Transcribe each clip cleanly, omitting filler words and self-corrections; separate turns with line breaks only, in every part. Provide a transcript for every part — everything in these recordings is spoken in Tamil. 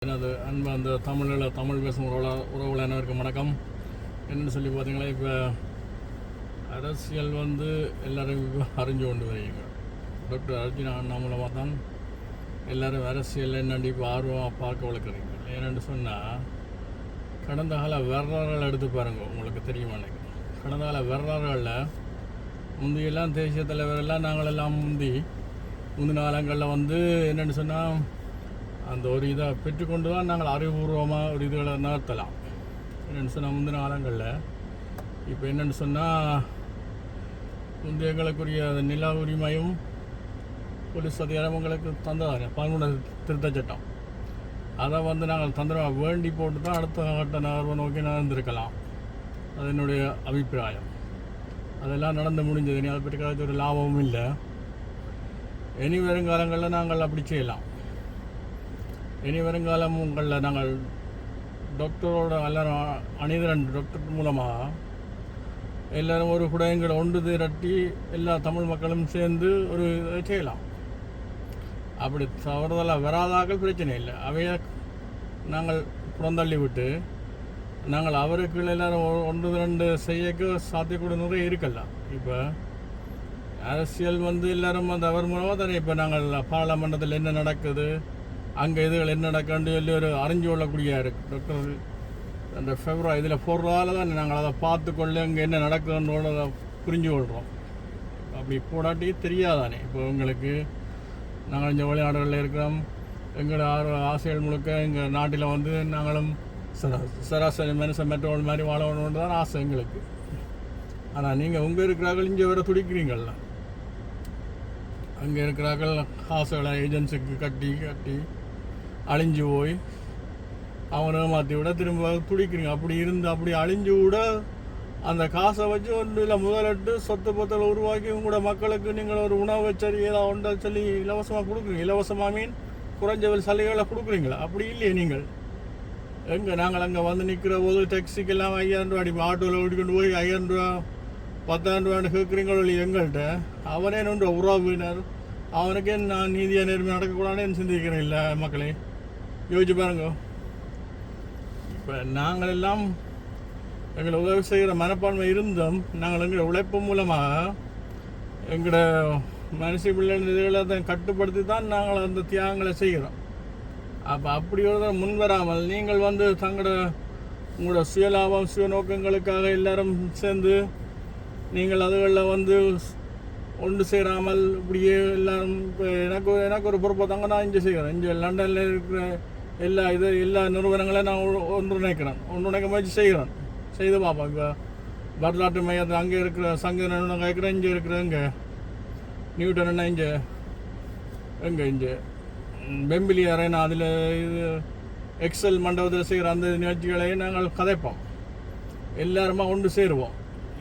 எனது அன்பு அந்த தமிழ் பேசும் உறவுகள் அனைவருக்கும் வணக்கம். என்னென்னு சொல்லி பார்த்தீங்களா, இப்போ அரசியல் எல்லோரும் அறிஞ்சு கொண்டு வரீங்க. டாக்டர் அர்ஜுனா அண்ணா மூலமாக தான் எல்லோரும் அரசியல் என்னண்டு இப்போ ஆர்வமாக பார்க்க வளர்க்குறீங்க. ஏன்னு சொன்னால், கடந்த கால வரலாறுகள் எடுத்து பாருங்க, உங்களுக்கு தெரியுமா? எனக்கு கடந்த கால வரலாறுகளில் முந்தையெல்லாம் தேசிய தலைவரெல்லாம் நாங்களெல்லாம் முந்தின காலங்களில் என்னென்னு சொன்னால் அந்த ஒரு இதை பெற்றுக்கொண்டு தான் நாங்கள் அறிவுபூர்வமாக ஒரு இதுகளை நகர்த்தலாம். என்னென்னு சொன்னால் முந்தின காலங்களில் இப்போ என்னென்னு சொன்னால் எங்களுக்குரிய நில உரிமையும் போலீஸ் அதிகாரங்களுக்கு தந்ததாங்க 11 திருத்த சட்டம். அதை நாங்கள் தந்திரம் வேண்டி போட்டு தான் அடுத்த கட்ட நகர்வை நோக்கி நடந்திருக்கலாம். அது என்னுடைய அபிப்பிராயம். அதெல்லாம் நடந்து முடிஞ்சது. அதை பற்றி ஒரு லாபமும் இல்லை. இனி வருங்காலங்களில் நாங்கள் அப்படி செய்யலாம். இனி வருங்காலம் உங்களில் நாங்கள் டாக்டரோட எல்லாரும் அணிதிரண்டு டாக்டர் மூலமாக எல்லோரும் ஒரு குடையங்களை ஒன்று திரட்டி எல்லா தமிழ் மக்களும் சேர்ந்து ஒரு செய்யலாம். அப்படி தவறுதலாக வராதாக்கள் பிரச்சனை இல்லை. அவையை நாங்கள் புறந்தள்ளி விட்டு நாங்கள் அவருக்கு எல்லோரும் ஒன்று திரண்டு செய்யக்க சாத்தியக்கூட நிறைய இருக்கல. இப்போ அரசியல் எல்லோரும் அவர் மூலமாக தானே இப்போ நாங்கள் பாராளுமன்றத்தில் என்ன நடக்குது, அங்கே இதுகள் என்ன நடக்கன்னு சொல்லி ஒரு அறிஞ்சு கொள்ளக்கூடிய இருக்குது. டாக்டர் அந்த ஃபெப்ரவரி இதில் போடுறதால தான் நாங்கள் அதை பார்த்து கொள்ள இங்கே என்ன நடக்குதுன்றோட அதை புரிஞ்சு கொள்கிறோம். அப்படி போடாட்டி தெரியாதானே. இப்போ உங்களுக்கு நாங்கள் இந்த வெளிநாடுகளில் இருக்கிறோம். எங்களோட ஆசைகள் முழுக்க எங்கள் நாட்டில் நாங்களும் சராசரி மனுஷன் மற்றவர்கள் மாதிரி வாழணுன்றது தான் ஆசை எங்களுக்கு. ஆனால் நீங்கள் உங்கள் இருக்கிறார்கள் இங்கே வர துடிக்கிறீங்கள. அங்கே இருக்கிறார்கள் ஆசைகளை ஏஜென்சிக்கு கட்டி அழிஞ்சு போய் அவனை மாற்றி விட திரும்ப துடிக்கிறீங்க. அப்படி அழிஞ்சு விட அந்த காசை வச்சு ஒன்றில் முதலிட்டு சொத்து பத்தலை உருவாக்கி உங்களோட மக்களுக்கு நீங்கள் ஒரு உணவு சரி ஏதாவது ஒன்றை சொல்லி இலவசமாக கொடுக்குறீங்க. இலவசமாக மீன் குறைஞ்ச சலுகைகளை கொடுக்குறீங்களா? அப்படி இல்லையே. நீங்கள் நாங்கள் அங்கே நிற்கிற போது டாக்ஸிக்கெல்லாம் 5000 ரூபா அடிப்போம். ஆட்டோவில் ஓடிக்கொண்டு போய் 5000 ரூபா 10,000 ரூபான்னு கேட்குறீங்களோ எங்கள்கிட்ட. அவனே நொன்ற உறவினர், அவனுக்கே நான் நீதியாக நேர்மை நடக்கக்கூடாதுன்னு சிந்திக்கிறேன். இல்லை மக்களே, யோசிச்சு பாருங்க. இப்போ நாங்கள் எல்லாம் எங்களை உதவி செய்கிற மனப்பான்மை இருந்தும் நாங்கள் எங்களோட உழைப்பு மூலமாக எங்களோட மனசு பிள்ளைகளை கட்டுப்படுத்தி தான் நாங்கள் அந்த தியாகங்களை செய்கிறோம். அப்போ அப்படி ஒரு முன் வராமல் நீங்கள் உங்களோட சுயலாபம் சுய நோக்கங்களுக்காக எல்லாரும் சேர்ந்து நீங்கள் அதுகளில் ஒன்று சேராமல் இப்படியே எல்லாரும் இப்போ எனக்கு ஒரு பொறுப்பை தாங்க நான் இங்கே செய்கிறேன். இங்கே லண்டனில் இருக்கிற எல்லா நிறுவனங்களையும் நான் ஒன்றிணைக்க முயற்சி செய்து பார்ப்போம். இப்போ வரலாற்று மையத்தில் அங்கே இருக்கிற சங்க நிறுவனம் கேட்குறேன். இங்கே இருக்கிற நியூட்டன் இங்கே பெம்பிலி அரேனா அதில் இது எக்ஸல் மண்டபத்தில் செய்கிற அந்த நிகழ்ச்சிகளையும் நாங்கள் கதைப்போம். எல்லாருமா ஒன்று சேருவோம்.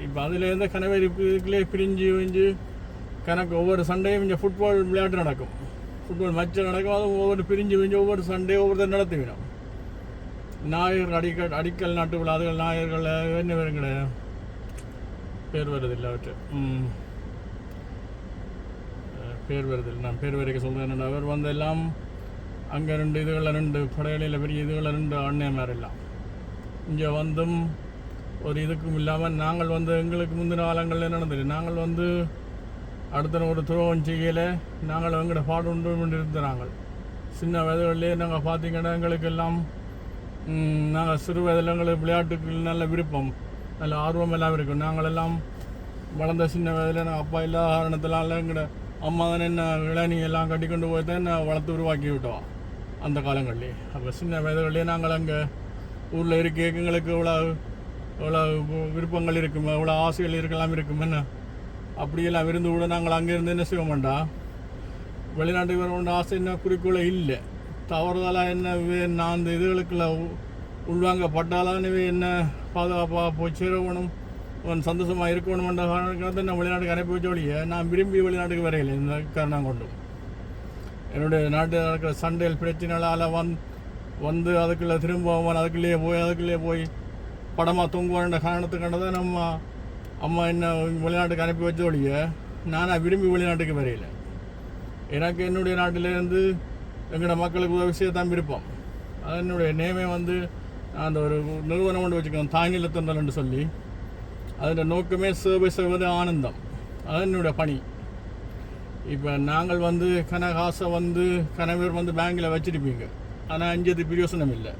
இப்போ அதுலேருந்து கனவேரிப்புகளே பிரிஞ்சு கணக்கு ஒவ்வொரு சண்டையும் இங்கே ஃபுட்பால் விளையாட்டு நடக்கும். ஃபுட்பால் மேட்ச் நடக்கும். அது ஒவ்வொரு பிரிஞ்சு ஒவ்வொரு சண்டே ஒவ்வொருத்தர் நடத்துவிடும். ஞாயிறு அடிக்கல் நாட்டு விழா அதுகள் ஞாயிறுகள் என்ன வேறுங்கட பேர் வருதில்லை. அவற்று பேர் வருதில்லை. நான் பேர் வரைக்கும் சொல்கிறேன். என்னென்ன அவர் எல்லாம் அங்கே 2 படையலையில் பெரிய இதுகளில் 2 அண்ணன் எல்லாம் இங்கே ஒரு இதுக்கும் இல்லாமல் நாங்கள் எங்களுக்கு முந்தின காலங்களில் நடந்தது. நாங்கள் அடுத்த ஒரு துரோகம் செய்யலை. நாங்கள் எங்களோட பாடு கொண்டு இருந்தாங்க. சின்ன வயதுகளிலே நாங்கள் பார்த்திங்கன்னா எங்களுக்கெல்லாம் நாங்கள் சிறு வயதில் எங்களுக்கு விளையாட்டுக்கு நல்ல விருப்பம், நல்ல ஆர்வம் எல்லாம் இருக்கும். நாங்களெல்லாம் வளர்ந்த சின்ன வயதில் நாங்கள் அப்பா இல்லாத காரணத்தினால எங்களோட அம்மா தானே என்ன இளநீ எல்லாம் கட்டி கொண்டு போய் தான் என்ன வளர்த்து உருவாக்கி விட்டோம் அந்த காலங்கள்லேயே. அப்போ சின்ன வயதுகளிலே நாங்கள் அங்கே ஊரில் இருக்க எங்களுக்கு எவ்வளோ விருப்பங்கள் இருக்கும், எவ்வளோ ஆசைகள் இருக்கலாம் இருக்கும். என்ன அப்படியெல்லாம் இருந்து கூட நாங்கள் அங்கேருந்து என்ன செய்ய மாட்டோம். வெளிநாட்டுக்கு வர ஆசை என்ன குறிக்கோளே இல்லை. தவறுதலாக என்ன நான் அந்த இதுகளுக்குள்ள உள்வாங்கப்பட்டாலான்னு என்ன பாதுகாப்பாக போய் சேரணும், சந்தோஷமாக இருக்கணுமென்ற காரணத்தை நான் வெளிநாட்டுக்கு அனுப்பி வச்ச வழியை நான் விரும்பி வெளிநாட்டுக்கு வரையில. இந்த காரணம் கொண்டும் என்னுடைய நாட்டில் நடக்கிற சண்டைகள் பிரச்சனைகளால் அதுக்குள்ளே திரும்ப அதுக்குள்ளேயே போய் படமாக தூங்குவான்ற காரணத்துக்காண்டதான் நம்ம அம்மா என்ன வெளிநாட்டுக்கு அனுப்பி வச்ச வழியை நானாக விரும்பி வெளிநாட்டுக்கு வரையில. எனக்கு என்னுடைய நாட்டிலேருந்து எங்களோட மக்களுக்கு உதவி செய்ய தான் விருப்பம். அதனுடைய நேமே வந்து அந்த ஒரு நிறுவனம் கொண்டு வச்சுக்கோங்க, தாய்நில தென்றல் சொல்லி. அதன் நோக்கமே சேவை செய்வது ஆனந்தம், அதனுடைய பணி. இப்போ நாங்கள் வந்து காசை வந்து பேர் வந்து பேங்கில் வச்சுருப்பீங்க, ஆனால் அஞ்சது பிரயோசனம் இல்லை.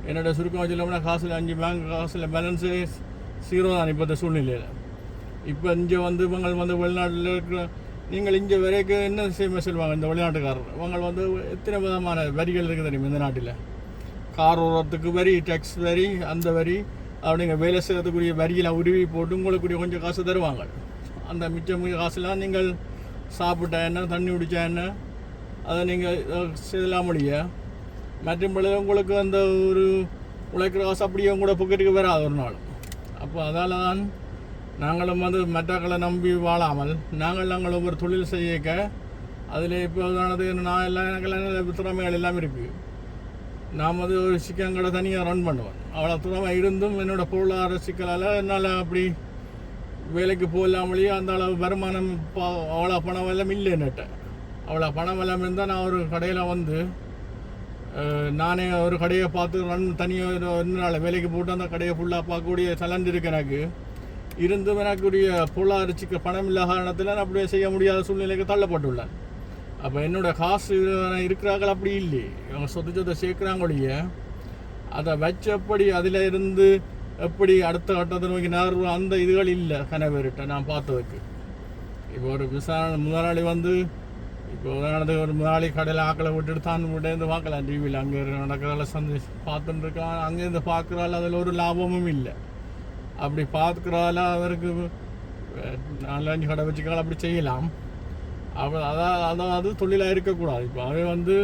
என்னோட சுருக்கம் வச்சுட்டோம்னா காசில் 5 பேங்க் காசில் பேலன்ஸு 0 தான் இப்போ இந்த சூழ்நிலையில். இப்போ இங்கே வந்து இவங்க வந்து வெளிநாட்டில் இருக்கிற நீங்கள் இங்கே வரைக்கும் என்ன சொல்லுவாங்க இந்த வெளிநாட்டுக்காரர், இவங்க வந்து எத்தனை விதமான வரிகள் இருக்குது தெரியும் இந்த நாட்டில். கார் ஓடுறதுக்கு வரி, டேக்ஸ் வரி, அந்த வரி, அப்படிங்க வேலை செய்கிறதுக்குரிய வரியெல்லாம் உருவி போட்டு உங்களுக்கு கொஞ்சம் காசு தருவாங்க. அந்த மிச்சம் காசுலாம் நீங்கள் சாப்பிட்டா என்ன, தண்ணி குடித்தா என்ன, அதை நீங்கள் செய்யலாம் முடிய. மற்றபடி உங்களுக்கு அந்த ஒரு உழைக்கிற காசு அப்படியே உங்களோட பொக்கெட்டுக்கு வராது ஒரு நாள். அப்போ அதால் தான் நாங்களும் வந்து மற்றக்களை நம்பி வாழாமல் நாங்கள் ஒரு தொழில் செய்யக்க அதில் இப்போ உதாரணது நான் எனக்கு திறமைகள் எல்லாம் இருக்குது. நான் வந்து ஒரு சிக்கன் கடை தனியாக ரன் பண்ணுவேன். அவ்வளோ திறமை இருந்தும் என்னோடய பொருளாதார சிக்கலால் என்னால் அப்படி வேலைக்கு போகலாமலேயே அந்த அளவு வருமானம் அவ்வளோ பணம் எல்லாம் இல்லை என்னட்ட. அவ்வளோ பணம் எல்லாம் இருந்தால் நான் ஒரு கடையில் வந்து நானே ஒரு கடையை பார்த்து ரன் தனியாக ஒரு நாள் வேலைக்கு போட்டு அந்த கடையை ஃபுல்லாக பார்க்கக்கூடிய டேலண்ட் இருக்குது எனக்கு. இருந்தும் எனக்குரிய பொருளாதார பணம் இல்லாத காரணத்தில் நான் அப்படியே செய்ய முடியாத சூழ்நிலைக்கு தள்ளப்பட்டுள்ளேன். அப்போ என்னோடய காசு இருக்கிறார்கள் அப்படி இல்லை, அவங்க சொத்தை சேர்க்குறாங்கொழிய அதை வச்சப்படி அதில் இருந்து எப்படி அடுத்த கட்டத்தை நோக்கி நகர்வு அந்த இதுகள் இல்லை கனவேறிட்ட நான் பார்த்ததுக்கு. இப்போ ஒரு விசாரணை முதலாளி வந்து இப்போ உதாரணத்துக்கு ஒரு முதலாளி கடையில் ஆக்களை விட்டுட்டு தான் விட்டேருந்து பார்க்கலாம் டிவியில், அங்கே நடக்கிறதால பார்த்துட்டு இருக்கான். அங்கேருந்து பார்க்குறால அதில் ஒரு லாபமும் இல்லை. அப்படி பார்க்குறதால அவருக்கு 4-5 கடை வச்சுக்கால் அப்படி செய்யலாம். அதாவது தொழிலாக இருக்கக்கூடாது. இப்போ அவன் வந்து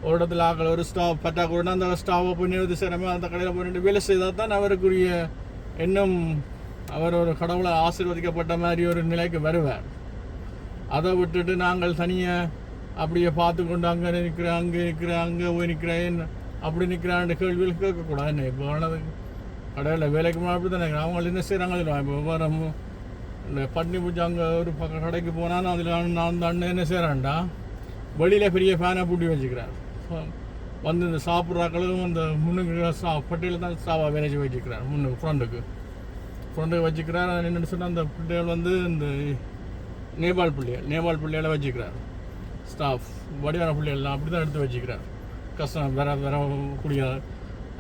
ஒரு இடத்துல ஆக்கள் ஒரு ஸ்டாஃப் பற்றாக்குறைனா அந்த ஸ்டாஃபை போய் நிறுத்தி சேரமே அந்த கடையில் போய் வேலை செய்தால் தான் அவருக்குரிய இன்னும் அவர் ஒரு கடவுளை ஆசீர்வதிக்கப்பட்ட மாதிரி ஒரு நிலைக்கு வருவார். அதை விட்டுட்டு நாங்கள் தனியாக அப்படியே பார்த்து கொண்டு அங்கே நிற்கிறேன், அங்கே போய் நிற்கிறேன், அப்படி நிற்கிறான்னு கேள்விகள் கேட்கக்கூடாது. என்ன இப்போ ஆனது கடையில் வேலைக்கு முன்னாடி அப்படி தானே அவங்க என்ன செய்கிறாங்க. இப்போ வேறு இந்த பட்னி பூஜை அங்கே ஒரு பக்கம் கடைக்கு போனால் அதில் நான் அந்த அண்ணன் என்ன செய்கிறான்டா வெளியில் பெரிய ஃபேனை பூட்டி வச்சுக்கிறார். வந்து இந்த சாப்பிட்றாக்களும் அந்த முன்னுக்கு பட்டியலில் தான் ஸ்டாவாக வேலை செய்ய வச்சுக்கிறார். ஃப்ரண்ட்டுக்கு வச்சுக்கிறார். என்னென்னு சொன்னால் அந்த பிள்ளைகள் வந்து இந்த நேபாள் பிள்ளைகளை வச்சுக்கிறார். ஸ்டாஃப் வடிவான பிள்ளைகள்லாம் அப்படி தான் எடுத்து வச்சுக்கிறார். கஷ்டம் வேற கூடிய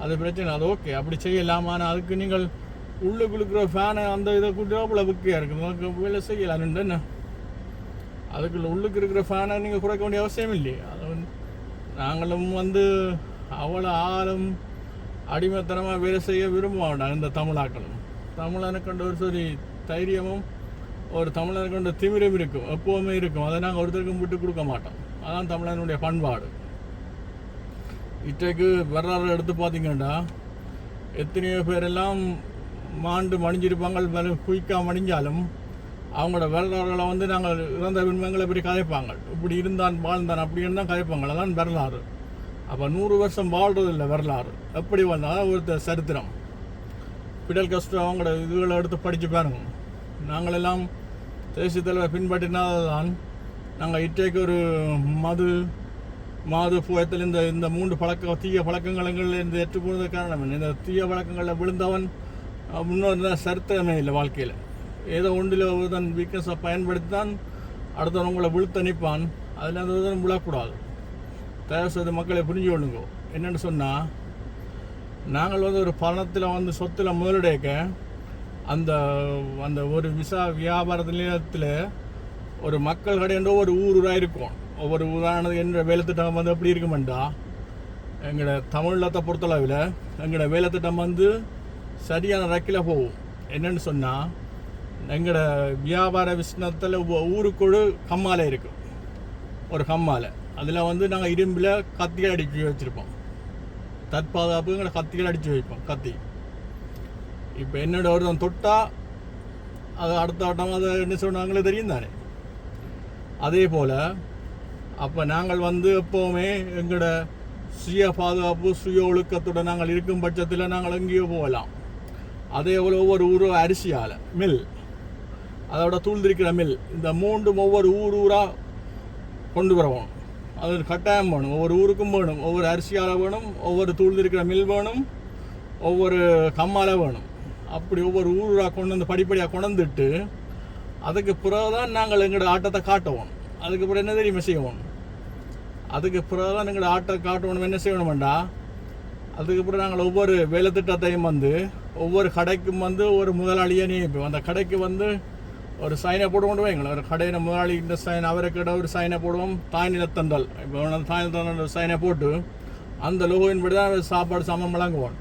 அது பிரச்சனை, அது ஓகே அப்படி செய்யலாம். ஆனால் அதுக்கு நீங்கள் உள்ளுக்கு இருக்கிற ஃபேனை அந்த இதை கூட்டியாப்புல புக்கியாக இருக்குது, நமக்கு வேலை செய்யலாம் என்ன. அதுக்குள்ள உள்ளுக்கு இருக்கிற ஃபேனை நீங்கள் குறைக்க வேண்டிய அவசியம் இல்லையே. அதை வந்து நாங்களும் வந்து அவ்வளோ ஆளும் அடிமைத்தனமாக வேலை செய்ய விரும்ப மாட்டாங்க இந்த தமிழாக்களும். தமிழனை கொண்ட ஒரு சரி தைரியமும் ஒரு தமிழனை கொண்ட திமிரும் இருக்கும், எப்போவுமே இருக்கும். அதை நாங்கள் ஒருத்தருக்கும் விட்டு கொடுக்க மாட்டோம். அதான் தமிழனுடைய பண்பாடு. இன்றைக்கு வரலாறு எடுத்து பார்த்தீங்கன்னா எத்தனையோ பேரெல்லாம் மாண்டு மடிஞ்சிருப்பாங்க, குயிக்காக மடிஞ்சாலும் அவங்களோட வரலாறுகளை வந்து நாங்கள் இறந்த விண்மங்களை பற்றி கதைப்பாங்க. இப்படி இருந்தான் வாழ்ந்தான் அப்படின்னு தான் கதைப்பாங்க. அதான் வரலாறு. அப்போ 100 வருஷம் வாழ்றதில்லை வரலாறு. எப்படி வந்தால் ஒரு சரித்திரம். பிடல் காஸ்ட்ரோ அவங்களோட இதுகளை எடுத்து படித்து பாருங்க. நாங்களெல்லாம் தேசிய தலைவர் பின்பற்றினால்தான் நாங்கள் இன்றைக்கு ஒரு மாது புயத்தில் இந்த 3 தீய பழக்கங்கள் இருந்து ஏற்றுப்போனது காரணம் என்ன? இந்த தீய பழக்கங்களில் விழுந்தவன் முன்னோர் சரித்திரமே இல்லை வாழ்க்கையில். ஏதோ ஒன்றில் ஒருதன் வீக்னஸை பயன்படுத்தி தான் அடுத்தவன் உங்களை விழுத்த நிற்பான். அதில் அந்த ஒருதன் விழக்கூடாது. தயவு செய்து மக்களை புரிஞ்சு கொள்ளுங்க. என்னென்னு சொன்னால் நாங்கள் வந்து ஒரு பணத்தில் வந்து சொத்தில் முதலீடுக்க அந்த ஒரு வியாபார நிலையத்தில் ஒரு மக்கள் கடையன்ற ஒரு ஊராக இருக்கும். ஒவ்வொரு உதாரணத்துக்கு என்ற வேலை திட்டம் வந்து எப்படி இருக்குமெண்டா, எங்களோட தமிழத்தை பொறுத்தளவில் எங்களோட வேலை திட்டம் வந்து சரியான ரக்கில் போகும். என்னென்னு சொன்னால் எங்களோட வியாபார விஷ்ணத்தில் ஊருக்குழு கம்மாலை இருக்கும், ஒரு கம்மாலை. அதில் வந்து நாங்கள் இரும்பில் கத்திகள் அடித்து வச்சுருப்போம். தற்பாதுகாப்பு எங்களை கத்திகள் அடித்து வைப்போம். கத்தி இப்போ என்னோட ஒருத்தன் தொட்டால் அது அடுத்த வட்டம் அதை என்ன சொன்னாங்களே தெரியும் தானே. அதே போல் அப்போ நாங்கள் வந்து எப்போவுமே எங்களோட சுய பாதுகாப்பு சுய ஒழுக்கத்துடன் நாங்கள் இருக்கும் பட்சத்தில் நாங்கள் எங்கேயோ போகலாம். அதே போல் ஒவ்வொரு ஊரும் அரிசியால் மில், அதோட தூள்திருக்கிற மில், இந்த 3 ஒவ்வொரு ஊராக கொண்டு வரவும் அது கட்டாயம் வேணும், ஒவ்வொரு ஊருக்கும் வேணும், ஒவ்வொரு அரிசியால் வேணும், ஒவ்வொரு தூள் இருக்கிற மில் வேணும், ஒவ்வொரு கம்மால் வேணும். அப்படி ஒவ்வொரு ஊராக கொண்டு வந்து படிப்படியாக கொண்டுட்டு அதுக்கு பிறகு தான் நாங்கள் எங்களோட ஆட்டத்தை காட்டுவோம். அதுக்கு பிறகு என்ன தெரியுமா செய்வோம், அதுக்கு பிறகு தான் எங்களோட ஆட்டை காட்டுவோம். என்ன செய்யணுமெண்டா, அதுக்கு பிறகு நாங்கள் ஒவ்வொரு வேலை திட்டத்தையும் வந்து ஒவ்வொரு கடைக்கும் வந்து ஒரு முதலாளியை நியமிப்போம். அந்த கடைக்கு வந்து ஒரு சைனை போட்டு கொண்டு வைங்களேன். ஒரு கடையில் முதலாளி இந்த சைன், அவரை கிட்ட ஒரு சைனை போடுவோம், தாய் நிலத்தண்டல். இப்போ தாய் நிலத்தண்டல் சைனை போட்டு அந்த லோகோவின்படி தான் சாப்பாடு சாமான் வழங்குவோம்.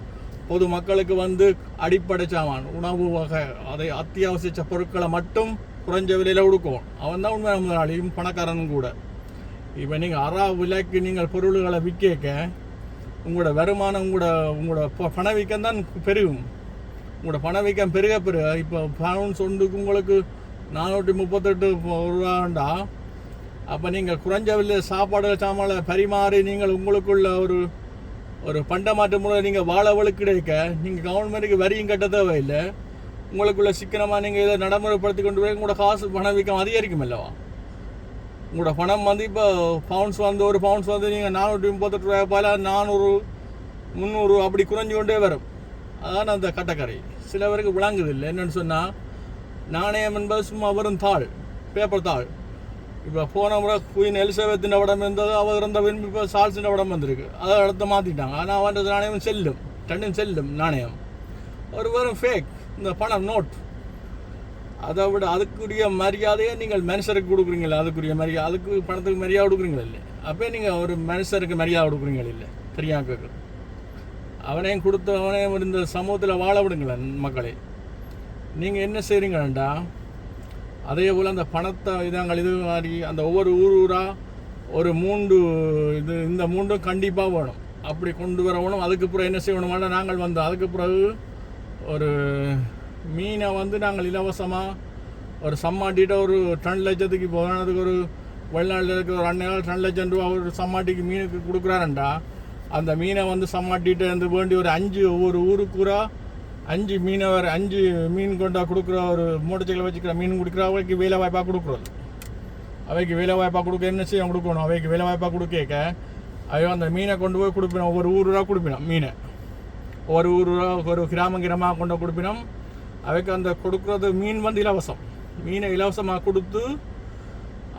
பொது மக்களுக்கு வந்து அடிப்படை சாமான், உணவு வகை, அதை அத்தியாவசிய பொருட்களை மட்டும் குறைஞ்ச விலையில் கொடுக்குவோம். அவன் தான் உண்மையான முதலாளியும் பணக்காரனும் கூட. இப்போ நீங்கள் அறா விலைக்கு நீங்கள் பொருள்களை விற்க உங்களோட வருமானம் உங்களோட பணவீக்கம் தான் பெருகும். உங்களோட பணவீக்கம் பெருக இப்போ பவுன்ஸ் ஒன்றுக்கு உங்களுக்கு 438 ரூபாண்டா, அப்போ நீங்கள் குறைஞ்ச விலையில் சாப்பாடு சாமான் பரிமாறி நீங்கள் உங்களுக்குள்ள ஒரு பண்டமாற்று முறை நீங்கள் வாழவளுக்கு கிடைக்க நீங்கள் கவர்மெண்ட்டுக்கு வரியும் கட்ட தேவையில்லை. உங்களுக்குள்ள சிக்கனமாக நீங்கள் இதை நடைமுறைப்படுத்தி கொண்டு போய் உங்களோட காசு பணவீக்கம் அதிகரிக்கும் அல்லவா. உங்களோட பணம் வந்து இப்போ பவுன்ஸ் வந்து ஒரு பவுன்ஸ் வந்து நீங்கள் 438 ரூபாய் போல 400 300 அப்படி குறைஞ்சி கொண்டே வரும். அதான் அந்த கட்டக்கரை சில பேருக்கு விளங்குது இல்லை. என்னென்னு சொன்னால், நாணயம் என்பது சும்மா வரும் தாள், பேப்பர் தாள். இப்போ போன முறை குயின் எலிசபெத்தின் படம் இருந்தது, அவர் இருந்த இப்போ சால்ஸின் படம் வந்திருக்கு, அதை அடுத்து மாற்றிட்டாங்க. ஆனால் அவன் நாணயம் செல்லும், ரெண்டும் செல்லும் நாணயம். ஒரு வெறும் ஃபேக் இந்த பணம் நோட். அதை விட அதுக்குரிய மரியாதையை நீங்கள் மனுஷருக்கு கொடுக்குறீங்களா, அதுக்குரிய மரியாதை, அதுக்கு பணத்துக்கு மரியாதை கொடுக்குறீங்களா இல்லை. அப்போ நீங்கள் ஒரு மனுஷருக்கு மரியாதை கொடுக்குறீங்களா இல்லை, தெரியாமல் கேட்குறது. அவனையும் கொடுத்து அவனையும் இந்த சமூகத்தில் வாழ விடுங்களேன் மக்களை. நீங்கள் என்ன செய்கிறீங்கண்டா, அதே போல் அந்த பணத்தை இதாங்கள் இது மாதிரி அந்த ஒவ்வொரு ஊராக ஒரு 3 இந்த 3 கண்டிப்பாக வேணும். அப்படி கொண்டு வரணும். அதுக்கு பிறகு என்ன செய்யணுமானா, நாங்கள் வந்து அதுக்கு பிறகு ஒரு மீனை வந்து நாங்கள் இலவசமாக ஒரு சம்மாட்டிகிட்ட ஒரு 2 லட்சத்துக்கு போனதுக்கு ஒரு வெளிநாட்டில் இருக்கிற ஒரு அன்னையால் 2 லட்சம் ரூபா ஒரு சம்மாட்டிக்கு மீனுக்கு கொடுக்குறாருண்டா, அந்த மீனை வந்து சம்மாட்டிகிட்ட இருந்து வேண்டி ஒரு 5 ஒவ்வொரு ஊருக்குறா 5 மீனவர் 5 மீன் கொண்டா கொடுக்குற ஒரு மூட்டைச்சிகளை வச்சுக்கிற மீன் கொடுக்குற அவைக்கு வேலை வாய்ப்பாக கொடுக்குறது. அவைக்கு வேலை வாய்ப்பாக கொடுக்க என்ன செய்ய கொடுக்கணும், அவைக்கு வேலை வாய்ப்பாக கொடுக்க அவையோ அந்த மீனை கொண்டு போய் கொடுப்பினோம். ஒவ்வொரு ஊராக கொடுப்பினோம் மீனை, ஒரு ஊராக ஒரு கிராமமாக கொண்டு கொடுப்பினோம். அவைக்கு அந்த கொடுக்குறது மீன் வந்து இலவசம். மீனை இலவசமாக கொடுத்து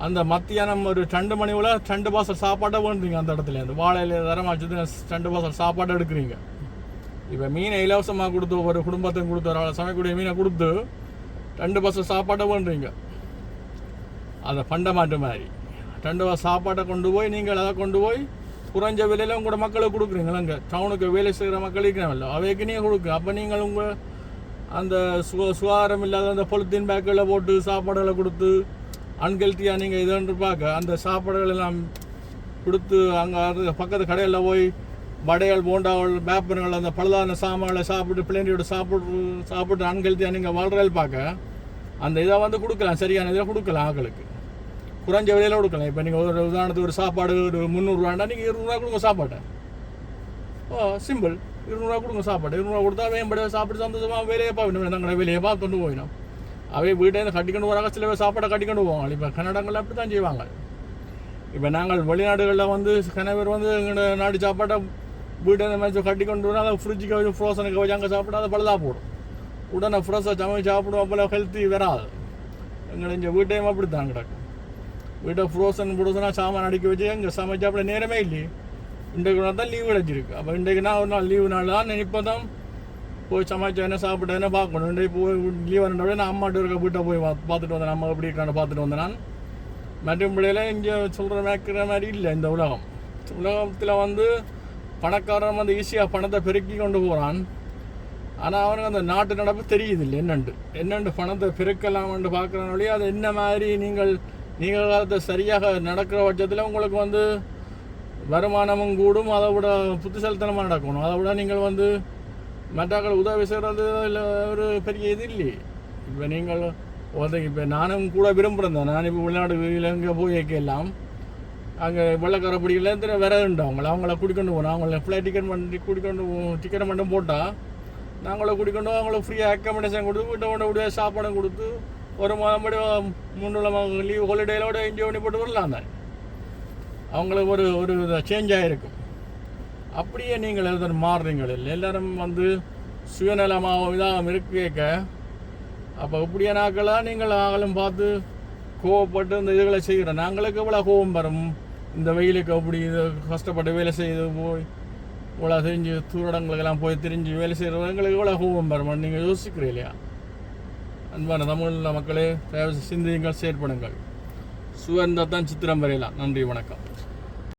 அந்த மத்தியானம் ஒரு 2 மணி போல் 2 பாசல் சாப்பாட்டை வேண்டுறீங்க. அந்த இடத்துல அந்த வாழையில் தரமாக 2 பாசல் சாப்பாட்டை எடுக்கிறீங்க. இப்போ மீனை இலவசமாக கொடுத்து ஒரு குடும்பத்தையும் கொடுத்து சமைக்கக்கூடிய மீனை கொடுத்து 2 பாசல் சாப்பாட்டை வேண்டுறீங்க. அதை பண்டமாட்டு மாதிரி 2 பாசல் சாப்பாட்டை கொண்டு போய் நீங்கள் அதை கொண்டு போய் குறைஞ்ச விலையில் உங்களோட மக்களுக்கு கொடுக்குறீங்களா. அங்கே டவுனுக்கு வேலை செய்கிற மக்கள் இருக்கிறாங்கல்ல, அவைக்கு நீங்கள் கொடுக்கு. அப்போ நீங்கள் உங்கள் அந்த சுகாதாரம் இல்லாத அந்த பொலித்தீன் பேக்கில் போட்டு சாப்பாடுகளை கொடுத்து அன்ஹெல்த்தியாக நீங்கள் இதுன்னு பார்க்க அந்த சாப்பாடுகள் எல்லாம் கொடுத்து அங்கே பக்கத்து கடையில் போய் வடைகள் போண்டாவல் பேப்பர்கள் அந்த பழுதான சாமான்களை சாப்பிட்டு பிள்ளைங்களோட சாப்பிட்டு அன்ஹெல்த்தியாக நீங்கள் வாழ்றதில் பார்க்க அந்த இதை வந்து கொடுக்கலாம், சரியான இதை கொடுக்கலாம். ஆக்களுக்கு குறைஞ்ச விலையில் கொடுக்கலாம். இப்போ நீங்கள் ஒரு உதாரணத்துக்கு ஒரு சாப்பாடு ஒரு 300 ரூபாண்டா நீங்கள் 200 ரூபா கொடுங்க சாப்பாட்டை. சிம்பிள், 200 ரூபா கொடுங்க சாப்பாடு. 200 ரூபா கொடுத்தா வேம்பட சாப்பிட்டு சந்தோஷமாக வேலையை பார்க்கணும். நாங்கள் வேலையை கொண்டு போயிடும். அவை வீட்டை கட்டிக்கொண்டு வராங்க, சில பேர் சாப்பாடை கட்டிக்கொண்டு போவாங்க. இப்போ கன்னடங்களில் அப்படி தான் செய்வாங்க. இப்போ நாங்கள் வெளிநாடுகளில் வந்து கணவர் வந்து எங்களோட நாட்டு சாப்பாட்டை வீட்டை இந்த மாதிரி கட்டிக்கொண்டு வரோம். அதை ஃப்ரிட்ஜுக்கு வச்சு ஃப்ரோசனுக்கு வச்சு அங்கே சாப்பிட்டா அதை பழுதாக போடும். உடனே ஃப்ரெஷ்ஷாக சமைச்சு சாப்பிடுவோம். அப்போல்லாம் ஹெல்த்தி வராது. எங்களை இங்கே வீட்டையும் அப்படி தான் கிடக்கும். வீட்டை ஃப்ரோசனாக சாமான் அடிக்க வச்சு எங்கே சமைச்சா அப்படி நேரமே இல்லையே. இன்றைக்கு தான் லீவு கிடச்சிருக்கு. அப்போ இன்றைக்குனா ஒரு நாள் லீவு நாள் தான் இப்போ தான் போய் சமைச்சா என்ன சாப்பிட்டா என்ன பார்க்கணும். இன்றைக்கு போய் லீவ் வரண்டோட நான் அம்மாட்ட இருக்க வீட்டை போய் பார்த்துட்டு வந்தேன். நம்ம எப்படி இருக்கான்னு பார்த்துட்டு வந்தேன் நான். மற்றும் பிள்ளையில இங்கே சொல்கிற மேய்க்கிற மாதிரி இல்லை இந்த உலகம். உலகத்தில் வந்து பணக்காரன் வந்து ஈஸியாக பணத்தை பெருக்கி கொண்டு போகிறான். ஆனால் அவனுக்கு அந்த நாட்டு நடப்பு தெரியுது இல்லை என்னென்று பணத்தை பெருக்கலாம்னு பார்க்குறனாலே அது என்ன மாதிரி நீங்கள் காலத்தை சரியாக நடக்கிற பட்சத்தில் உங்களுக்கு வந்து வருமானமும் கூடும். அதை விட புத்திசாலித்தனமாக நடக்கணும். அதை விட நீங்கள் வந்து மற்றாக்கள் உதவி செய்கிறது இல்லை ஒரு பெரிய இது இல்லையே. இப்போ நீங்கள் இப்போ நானும் கூட விரும்புகிறேன் தான். நான் இப்போ வெளிநாடு இங்கே போய் வைக்கலாம். அங்கே வெள்ளக்கார பிடிக்கல விறகுண்டு அவங்கள குடிக்கொண்டு போகணும். அவங்கள ஃப்ளைட் டிக்கெட் மட்டும் போட்டால் நாங்கள குடிக்கொண்டு அவங்கள ஃப்ரீயாக அக்காமடேஷன் கொடுத்து வீட்டை கொண்டு விட சாப்பாடும் கொடுத்து ஒரு மாதம் படி 3 லீவ் ஹாலிடேயோட என்ஜாய் பண்ணி போட்டு வரலாம் தான். அவங்களுக்கு ஒரு ஒரு சேஞ்ச் ஆகிருக்கும். அப்படியே நீங்கள் எதாவது மாறுறீங்கள் இல்லை, எல்லோரும் வந்து சுயநலமாக இதாக இருக்க. அப்போ இப்படியே நாட்களாக நீங்கள் ஆகலும் பார்த்து கோவப்பட்டு இந்த இதுகளை செய்கிறோம். நாங்களுக்கு இவ்வளோ கோபம் வரும், இந்த வெயிலுக்கு அப்படி இது கஷ்டப்பட்டு வேலை செய்து போய் இவ்வளோ தெரிஞ்சு தூரடங்களுக்கெல்லாம் போய் தெரிஞ்சு வேலை செய்கிறவங்களுக்கு இவ்வளோ கோபம் வரும். நீங்கள் யோசிக்கிறீ இல்லையா? அன்பான தமிழ் மக்களே, தயவு சிந்தியுங்கள், செயற்படுங்கள். சுயந்தத்தான் சித்திரம் வரையலாம். நன்றி, வணக்கம்.